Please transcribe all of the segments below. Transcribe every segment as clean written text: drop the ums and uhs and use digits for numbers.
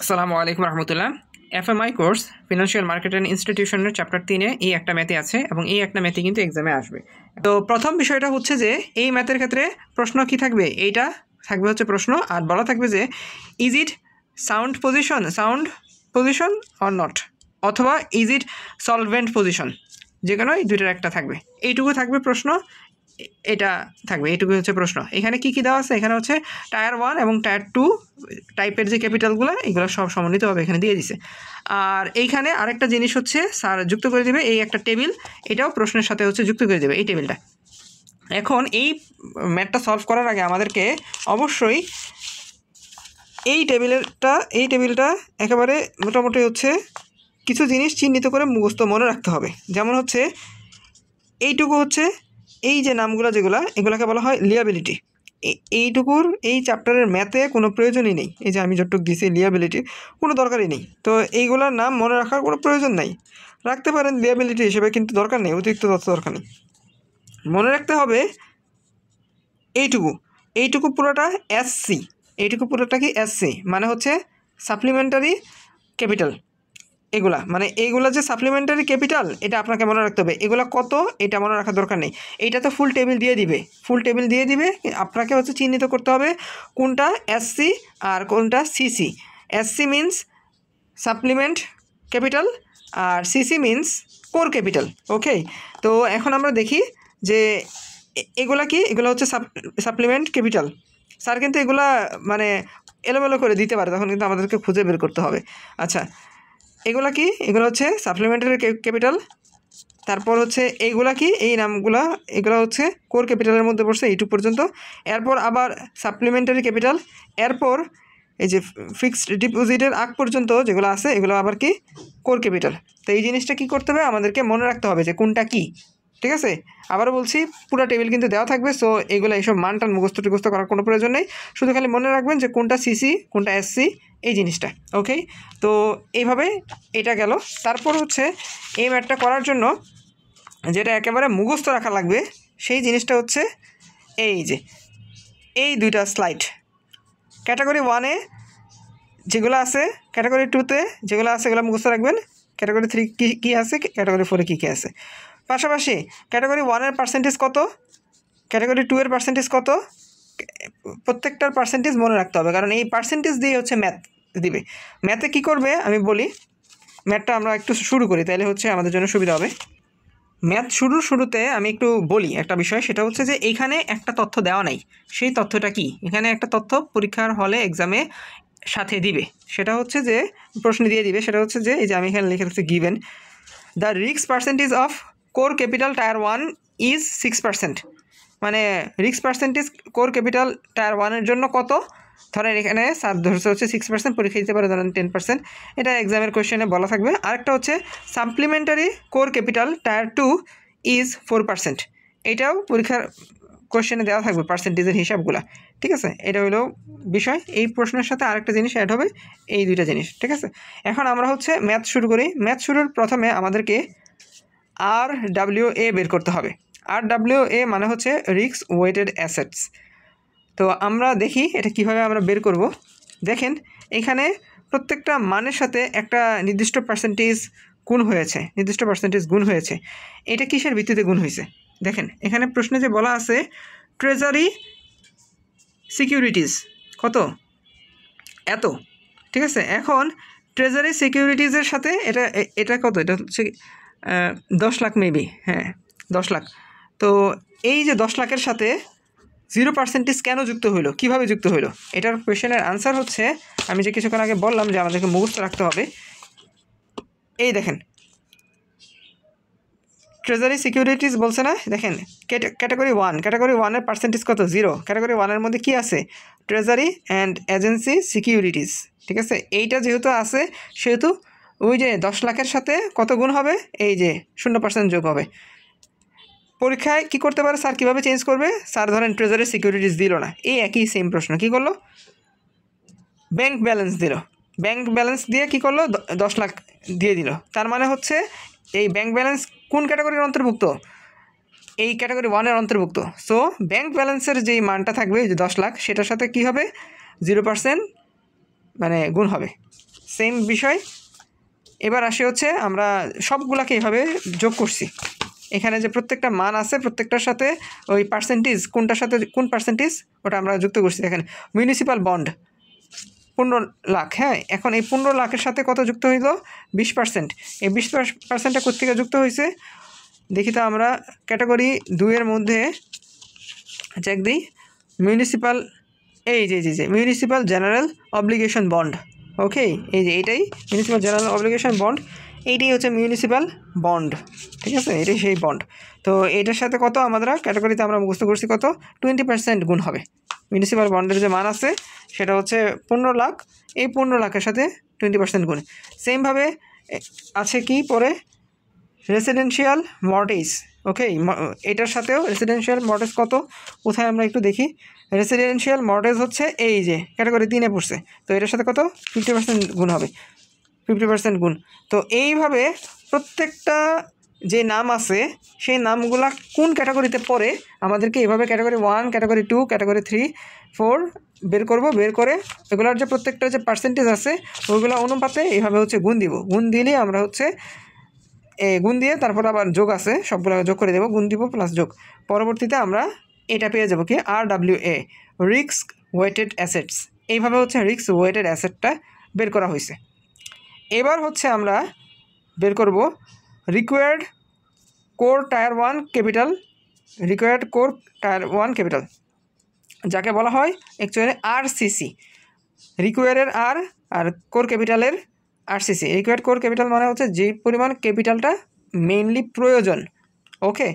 আসসালামু আলাইকুম রহমতুল্লাহ। FMI course financial market and ইনস্টিটিউশনের চ্যাপ্টার 3-এ এই একটা ম্যাথে আছে এবং এই একটা ম্যাথে কিন্তু এক্সামে আসবে। তো প্রথম বিষয়টা হচ্ছে যে এই ম্যাথের ক্ষেত্রে প্রশ্ন কি থাকবে, এইটা থাকবে হচ্ছে প্রশ্ন, আর বলা থাকবে যে is it sound position or not, অথবা ইজ ইট সলভেন্ট পজিশন, যে কোনো এই দুইটার একটা থাকবে। এইটুকু থাকবে প্রশ্ন, এটা থাকবে, এইটুকু হচ্ছে প্রশ্ন। এখানে কি কি দেওয়া আছে, এখানে হচ্ছে টায়ার 1 এবং টায়ার 2 টাইপের যে ক্যাপিটালগুলো, এগুলো সব সমন্বিতভাবে এখানে দিয়ে দিছে। আর এইখানে আরেকটা জিনিস হচ্ছে স্যার যুক্ত করে দেবে, এই একটা টেবিল, এটাও প্রশ্নের সাথে হচ্ছে যুক্ত করে দেবে এই টেবিলটা। এখন এই ম্যাথটা সলভ করার আগে আমাদেরকে অবশ্যই এই টেবিলটা একেবারে মোটামুটি হচ্ছে কিছু জিনিস চিহ্নিত করে মুখস্থ মনে রাখতে হবে। যেমন হচ্ছে এইটুকু হচ্ছে এই যে নামগুলো যেগুলো, এগুলোকে বলা হয় লিয়াবিলিটি। এইটুকুর এই চ্যাপ্টারের ম্যাথে কোনো প্রয়োজনই নেই। এই যে আমি যতটুকু দিছি লিয়াবিলিটি, কোনো দরকারই নেই। তো এইগুলোর নাম মনে রাখার কোনো প্রয়োজন নাই, রাখতে পারেন লিয়াবিলিটি হিসেবে, কিন্তু দরকার নেই, অতিরিক্ত তথ্য দরকার নেই। মনে রাখতে হবে এইটুকু পুরোটা এসসি, এইটুকু পুরোটা কি এসসি, মানে হচ্ছে সাপ্লিমেন্টারি ক্যাপিটাল। এগুলা মানে এইগুলা যে সাপ্লিমেন্টারি ক্যাপিটাল, এটা আপনাকে মনে রাখতে হবে। এগুলা কত, এটা মনে রাখার দরকার নেই। এইটা তো ফুল টেবিল দিয়ে দিবে, আপনাকে হচ্ছে চিহ্নিত করতে হবে কোনটা এসসি আর কোনটা CC. SC means supplement capital আর CC means core capital. Okay, তো এখন আমরা দেখি যে এগুলা কি, এগুলো হচ্ছে সাপ্লিমেন্ট ক্যাপিটাল। স্যার কিন্তু এগুলা মানে এলোমেলো করে দিতে পারে, তখন কিন্তু আমাদেরকে খুঁজে বের করতে হবে। আচ্ছা, এগুলা কি, এগুলো হচ্ছে সাপ্লিমেন্টারি ক্যাপিটাল। তারপর হচ্ছে এইগুলা কি, এই নামগুলা, এগুলো হচ্ছে কোর ক্যাপিটালের মধ্যে পড়ছে এইটুকু পর্যন্ত। এরপর আবার সাপ্লিমেন্টারি ক্যাপিটাল, এরপর এই যে ফিক্সড ডিপোজিটের আগ পর্যন্ত যেগুলো আছে, এগুলো আবার কি কোর ক্যাপিটাল। তো এই জিনিসটা কি করতে হবে, আমাদেরকে মনে রাখতে হবে যে কোনটা কি। ঠিক আছে, আবারও বলছি, পুরো টেবিল কিন্তু দেওয়া থাকবে। সো এগুলো এইসব মানটান মুখস্থ করার কোনো প্রয়োজন নেই, শুধু খালি মনে রাখবেন যে কোনটা সিসি কোনটা এসসি, এই জিনিসটা। ওকে, তো এইভাবে এটা গেল। তারপর হচ্ছে এই ম্যাথটা করার জন্য যেটা একেবারে মুখস্থ রাখা লাগবে, সেই জিনিসটা হচ্ছে এই যে এই দুইটা স্লাইড। ক্যাটাগরি 1-এ যেগুলো আছে, ক্যাটাগরি 2-তে যেগুলো আছে, এগুলো মুখস্থ রাখবেন। ক্যাটাগরি 3 কী আছে, ক্যাটাগরি 4-এ কী আছে। পাশাপাশি ক্যাটাগরি 1-এর পার্সেন্টেজ কত, ক্যাটাগরি 2-এর পার্সেন্টেজ কত, প্রত্যেকটার পার্সেন্টেজ মনে রাখতে হবে, কারণ এই পার্সেন্টেজ দিয়ে হচ্ছে ম্যাথ দিবে। ম্যাথে কি করবে আমি বলি, ম্যাথটা আমরা একটু শুরু করি, তাহলে হচ্ছে আমাদের জন্য সুবিধা হবে। ম্যাথ শুরুতে আমি একটু বলি একটা বিষয়, সেটা হচ্ছে যে এইখানে একটা তথ্য দেওয়া নাই। সেই তথ্যটা কি, এখানে একটা তথ্য পরীক্ষার হলে এক্সামে সাথে দিবে, সেটা হচ্ছে যে প্রশ্ন দিয়ে দিবে, সেটা হচ্ছে যে এই যে আমি এখানে লিখে রাখছি given the risk percentage of core capital tier 1 is 6%। মানে risk percentage core capital tier 1-এর জন্য কত, ধরেন এখানে স্যার ধরছে হচ্ছে 6%, পরীক্ষা দিতে পারে ধরেন 10%, এটা এক্সামের কোয়েশ্চেনে বলা থাকবে। আরেকটা হচ্ছে supplementary core capital tyre 2 is 4%, এটাও পরীক্ষার কোয়েশ্চেনে দেওয়া থাকবে পার্সেন্টেজের হিসাবগুলো। ঠিক আছে, এটা হলো বিষয়। এই প্রশ্নের সাথে আরেকটা জিনিস অ্যাড হবে, এই দুইটা জিনিস। ঠিক আছে, এখন আমরা হচ্ছে ম্যাথ শুরু করি। ম্যাথ শুরুর প্রথমে আমাদেরকে RWA বের করতে হবে। RWA মানে হচ্ছে রিস্ক ওয়েটেড অ্যাসেটস। তো আমরা দেখি এটা কিভাবে আমরা বের করব। দেখেন এখানে প্রত্যেকটা মানের সাথে একটা নির্দিষ্ট পার্সেন্টেজ গুণ হয়েছে। এটা কিসের ভিত্তিতে গুণ হয়েছে, দেখেন এখানে প্রশ্নে যে বলা আছে ট্রেজারি সিকিউরিটিজ কত, এত। ঠিক আছে, এখন ট্রেজারি সিকিউরিটিজের সাথে এটা কত, এটা হচ্ছে 10 লাখ মেবি, হ্যাঁ 10 লাখ। তো এই যে 10 লাখের সাথে 0% কেন যুক্ত হইলো, কিভাবে যুক্ত হইলো, এটার কোয়েশ্চেনের আনসার হচ্ছে আমি যে কিছুক্ষণ আগে বললাম যে আমাদেরকে মুখস্থ রাখতে হবে। এই দেখেন ট্রেজারি সিকিউরিটিজ বলছে না, দেখেন ক্যাটাগরি 1-এর পার্সেন্টেজ কত, 0। ক্যাটাগরি 1-এর মধ্যে কি আছে, ট্রেজারি অ্যান্ড এজেন্সি সিকিউরিটিজ। ঠিক আছে, এইটা যেহেতু আছে সেহেতু ওই যে 10 লাখের সাথে কত গুণ হবে, এই যে 0% যোগ হবে। পরীক্ষায় কি করতে পারে স্যার, কীভাবে চেঞ্জ করবে, স্যার ধরেন ট্রেজারি সিকিউরিটিজ দিল না, এই একই সেম প্রশ্ন কী করলো, ব্যাংক ব্যালেন্স দিল, ব্যাংক ব্যালেন্স দিয়ে কি করলো 10 লাখ দিয়ে দিল। তার মানে হচ্ছে এই ব্যাংক ব্যালেন্স কোন ক্যাটাগরির অন্তর্ভুক্ত, এই ক্যাটাগরি 1-এর অন্তর্ভুক্ত। সো ব্যাংক ব্যালেন্সের যেই মানটা থাকবে যে 10 লাখ, সেটার সাথে কি হবে 0% মানে গুণ হবে। সেম বিষয়। এবার আসি হচ্ছে আমরা সবগুলাকে এভাবে যোগ করছি। এখানে যে প্রত্যেকটা মান আছে প্রত্যেকটার সাথে ওই পার্সেন্টেজ কোনটার সাথে কোন পার্সেন্টেজ ওটা আমরা যুক্ত করছি। দেখেন মিউনিসিপ্যাল বন্ড 15 লাখ, হ্যাঁ। এখন এই 15 লাখের সাথে কত যুক্ত হইল? 20%। এই 20%টা কোথেকে যুক্ত হয়েছে দেখি তো আমরা। ক্যাটাগরি 2 এর মধ্যে চেক দিই। মিউনিসিপ্যাল, এই যে মিউনিসিপ্যাল জেনারেল অব্লিগেশন বন্ড। ওকে, এই যে এইটাই মিউনিসিপ্যাল জেনারেল অব্লিগেশন বন্ড, এইটাই হচ্ছে মিউনিসিপ্যাল বন্ড, ঠিক আছে, এটাই সেই বন্ড। তো এটার সাথে কত আমরা ক্যাটাগরিতে আমরা মুখস্থ করছি কত 20% গুণ হবে। মিউনিসিপ্যাল বন্ডের যে মান আছে সেটা হচ্ছে 15 লাখ, এই 15 লাখের সাথে 20% গুণ। সেমভাবে আছে কি পরে রেসিডেন্সিয়াল মর্টেজ। ওকে, এটার সাথেও রেসিডেন্সিয়াল মর্টেজ কত, কোথায় আমরা একটু দেখি। রেসিডেন্সিয়াল মর্টেজ হচ্ছে এই যে ক্যাটাগরি 3-এ পড়ছে, তো এটার সাথে কত 50% গুণ হবে, 50% গুণ। তো এইভাবে প্রত্যেকটা যে নাম আছে সেই নামগুলা কোন ক্যাটাগরিতে পড়ে আমাদেরকে এইভাবে ক্যাটাগরি 1, ক্যাটাগরি 2, ক্যাটাগরি 3, 4 বের করব। বের করে এগুলার যে প্রত্যেকটা যে পার্সেন্টেজ আছে ওইগুলো অনুপাতে এইভাবে হচ্ছে গুণ দিব। গুণ দিলেই আমরা হচ্ছে গুণ দিয়ে তারপর আবার যোগ আছে সবগুলো যোগ করে দেবো, গুণ দিব প্লাস যোগ। পরবর্তীতে আমরা এটা পেয়ে যাব কি RWA, রিস্ক ওয়েটেড অ্যাসেটস। এইভাবে হচ্ছে রিস্ক ওয়েটেড অ্যাসেটটা বের করা হয়েছে। এবার হচ্ছে আমরা বের করব required core tier 1 capital, required core tier 1 capital, যাকে বলা হয় অ্যাকচুয়ালি RCC। রিকোয়ারের আর কোর ক্যাপিটালের RCC। রিকোয়ার্ড কোর ক্যাপিটাল মানে হচ্ছে যে পরিমাণ ক্যাপিটালটা মেইনলি প্রয়োজন। ওকে,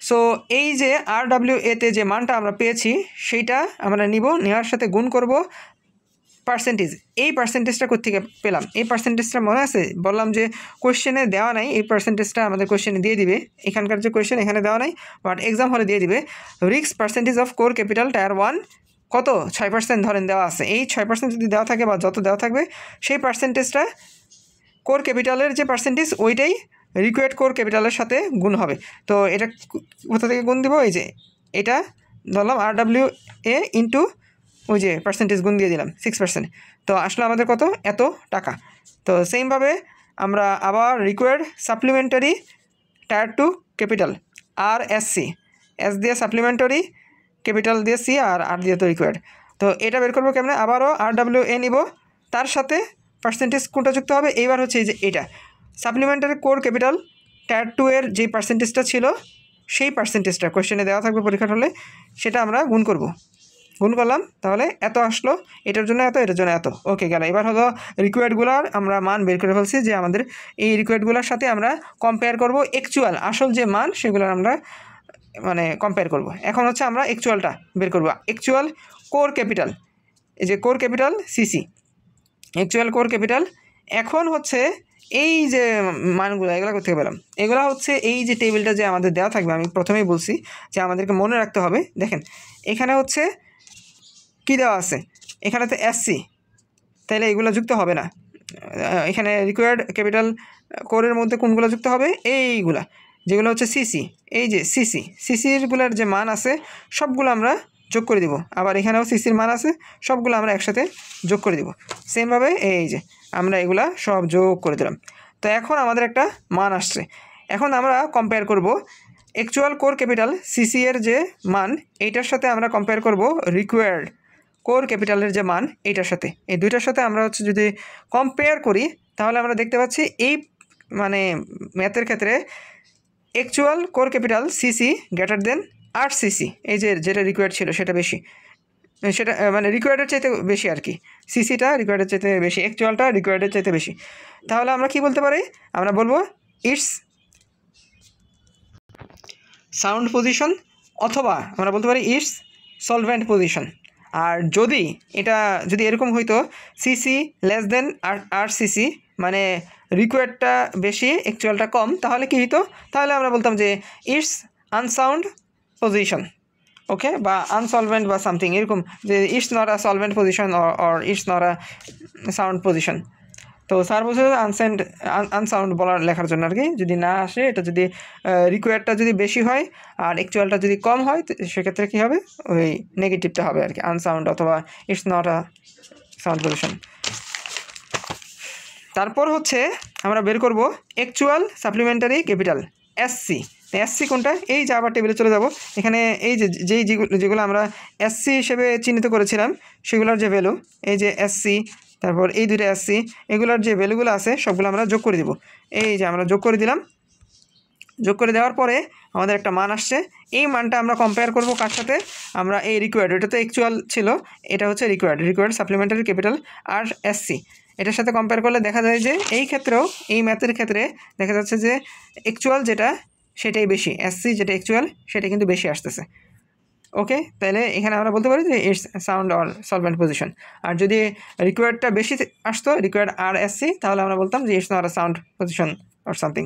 সো এই যে RWA-তে যে মানটা আমরা পেয়েছি সেইটা আমরা নিব, নেওয়ার সাথে গুণ করব পার্সেন্টেজ। এই পার্সেন্টেজটা কোত্থেকে পেলাম? এই পার্সেন্টেজটা মনে আছে বললাম যে কোয়েশ্চেনে দেওয়া নাই, এই পার্সেন্টেজটা আমাদের কোয়েশ্চেনে দিয়ে দিবে। এখানকার যে কোয়েশ্চেন এখানে দেওয়া নাই, বাট এক্সাম হলে দিয়ে দিবে। Risk percentage of core capital tier 1 কত 6% ধরেন দেওয়া আছে। এই 6% যদি দেওয়া থাকে বা যত দেওয়া থাকবে সেই পার্সেন্টেজটা কোর ক্যাপিটালের যে পার্সেন্টেজ ওইটাই রিকোয়ার্ড কোর ক্যাপিটালের সাথে গুণ হবে। তো এটা কোথা থেকে গুণ দিব? এই যে এটা ধরলাম RWA ইন্টু ওই যে পার্সেন্টেজ গুণ দিয়ে দিলাম 6%। তো আসলে আমাদের কত? এত টাকা। তো সেমভাবে আমরা আবার required supplementary tyre 2 capital RSC, S দিয়ে সাপ্লিমেন্টারি, ক্যাপিটাল দিয়ে সি, আর দিয়ে তো রিকোয়ার্ড। তো এটা বের করবো কেমনে? আবারও RWA নিব, তার সাথে পার্সেন্টেজ কোনটা যুক্ত হবে? এইবার হচ্ছে এই যে এটা সাপ্লিমেন্টারি কোর ক্যাপিটাল টায়ার 2 এর যে পার্সেন্টেজটা ছিল সেই পার্সেন্টেজটা কোয়েশ্চেনে দেওয়া থাকবে পরীক্ষার হলে, সেটা আমরা গুণ করব। গুণ করলাম, তাহলে এত আসলো, এটার জন্য এত, এটার জন্য এত। ওকে, গেল। এবার হলো রিকোয়ার্ডগুলার আমরা মান বের করে ফেলছি, যে আমাদের এই রিকোয়ার্ডগুলোর সাথে আমরা কম্পেয়ার করব অ্যাকচুয়াল আসল যে মান সেগুলো আমরা মানে কম্পেয়ার করব। এখন হচ্ছে আমরা অ্যাকচুয়ালটা বের করব, অ্যাকচুয়াল কোর ক্যাপিটাল, এই যে core capital CC, actual core capital. এখন হচ্ছে এই যে মানগুলো এগুলো কোথা থেকে পেলাম? এগুলো হচ্ছে এই যে টেবিলটা যে আমাদের দেওয়া থাকবে, আমি প্রথমেই বলছি যে আমাদেরকে মনে রাখতে হবে। দেখেন এখানে হচ্ছে কি দেওয়া আছে, এখানে তো এসসি, তাহলে এগুলো যুক্ত হবে না। এখানে রিকোয়ার্ড ক্যাপিটাল কোরের মধ্যে কোনগুলো যুক্ত হবে? এইগুলা যেগুলো হচ্ছে সিসি, এই যে সিসিরগুলোর যে মান আছে সবগুলো আমরা যোগ করে দিব। আবার এখানেও সিসির মান আছে, সবগুলো আমরা একসাথে যোগ করে দিব। সেমভাবে এই যে আমরা এগুলা সব যোগ করে দিলাম। তো এখন আমাদের একটা মান আসছে। এখন আমরা কম্পেয়ার করব অ্যাকচুয়াল কোর ক্যাপিটাল সিসি এর যে মান, এইটার সাথে আমরা কম্পেয়ার করব রিকোয়ার্ড কোর ক্যাপিটালের যে মান, এইটার সাথে। এই দুইটার সাথে আমরা হচ্ছে যদি কম্পেয়ার করি তাহলে আমরা দেখতে পাচ্ছি এই মানে ম্যাথের ক্ষেত্রে actual core capital CC greater than RCC, এই যে যেটা রিকোয়ার্ড ছিল সেটা বেশি, সেটা মানে রিকোয়ার্ডের চাইতে বেশি আর কি। সিসিটা রিকোয়ার্ডের চাইতে বেশি, অ্যাকচুয়ালটা রিকোয়ার্ডের চাইতে বেশি। তাহলে আমরা কি বলতে পারি? আমরা বলবো ইটস সাউন্ড পজিশন, অথবা আমরা বলতে পারি ইটস সলভেন্ট পজিশন। আর যদি এরকম হইতো সিসি লেস দেন RCC, মানে রিকোয়ার্ডটা বেশি অ্যাকচুয়ালটা কম, তাহলে কি হইতো? তাহলে আমরা বলতাম যে ইটস আনসাউন্ড পজিশন, ওকে, বা আনসলভেন্ট বা সামথিং এরকম, যে it's not a solvent position or it's not a sound position. তো স্যার বলছে আনসাউন্ড বলার লেখার জন্য আর কি। যদি না আসে, এটা যদি রিকোয়ার্ডটা যদি বেশি হয় আর অ্যাকচুয়ালটা যদি কম হয় সেক্ষেত্রে কী হবে? ওই নেগেটিভটা হবে আর কি, আনসাউন্ড অথবা it's not a sound position. তারপর হচ্ছে আমরা বের করব actual supplementary capital SC. SC কোনটা? এই যে আবার টেবিলে চলে যাব, এখানে এই যে যেগুলো আমরা এসসি হিসেবে চিহ্নিত করেছিলাম সেগুলোর যে ভ্যালু, এই যে এসসি, তারপর এই দুইটা এসসি, এগুলোর যে ভ্যালুগুলো আছে সবগুলো আমরা যোগ করে দিব। এই যে আমরা যোগ করে দিলাম। যোগ করে দেওয়ার পরে আমাদের একটা মান আসছে। এই মানটা আমরা কম্পেয়ার করব কার সাথে? আমরা এই রিকোয়ার্ড, এটা তো অ্যাকচুয়াল ছিল, এটা হচ্ছে রিকোয়ার্ড সাপ্লিমেন্টারি ক্যাপিটাল আর এসসি, এটার সাথে কম্পেয়ার করলে দেখা যায় যে এই ক্ষেত্রেও, এই ম্যাথের ক্ষেত্রে দেখা যাচ্ছে যে অ্যাকচুয়াল যেটা সেটাই বেশি, এসসি যেটা অ্যাকচুয়াল সেটা কিন্তু বেশি আসতেছে। ওকে, তাহলে এখানে আমরা বলতে পারি যে it's sound or solvent position. আর যদি রিকোয়ার্ডটা বেশি আসতো, রিকোয়ার্ড আর এসসি, তাহলে আমরা বলতাম যে it's not a sound position or something.